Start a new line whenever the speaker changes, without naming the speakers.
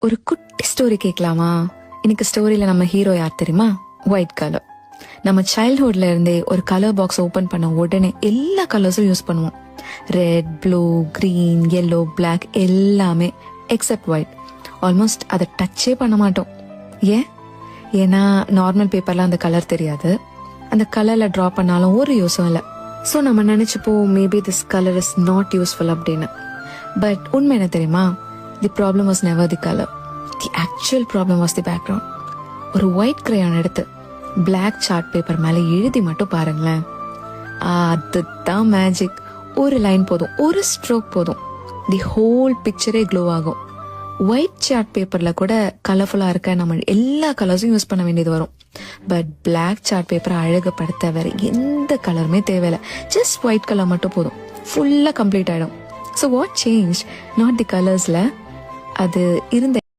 ஒரு குட்டி ஸ்டோரி கேட்கலாமா? இன்னைக்கு ஸ்டோரியில நம்ம ஹீரோ யார் தெரியுமா? White colour. நம்ம சைல்ட்ஹுட்ல இருந்தே ஒரு கலர் பாக்ஸ் ஓபன் பண்ண உடனே எல்லா கலர்ஸும் யூஸ் பண்ணுவோம். Red, blue, green, yellow, black எல்லாமே எக்ஸப்ட் ஒயிட். ஆல்மோஸ்ட் அதை டச்சே பண்ண மாட்டோம். ஏன்னா நார்மல் பேப்பர்ல அந்த கலர் தெரியாது. அந்த கலர்ல டிரா பண்ணாலும் ஒரு யூஸும் இல்லை. ஸோ நம்ம நினைச்சுப்போம் maybe this colour is not useful அப்படின்னு. பட் உண்மை என்ன தெரியுமா? The problem was never the colour. The actual problem was the background. ஒரு ஒயிட் கிரையான் எடுத்து பிளாக் சார்ட் பேப்பர் மேல எழுதி மட்டும் பாருங்களேன். அதுதான் மேஜிக். ஒரு லைன் போதும், ஒரு ஸ்ட்ரோக் போதும், தி ஹோல் பிக்சரே க்ளோ ஆகும். ஒயிட் சார்ட் பேப்பர்ல கூட கலர்ஃபுல்லா இருக்க நம்ம எல்லா கலர்ஸும் யூஸ் பண்ண வேண்டியது வரும். பட் பிளாக் சார்ட் பேப்பரை அழகுபடுத்த வேற எந்த கலருமே தேவையில்லை. ஜஸ்ட் ஒயிட் கலர் மட்டும் போதும், ஃபுல்லா கம்ப்ளீட் ஆயிடும். So what change? Not the கலர்ஸ்ல, அது இருந்த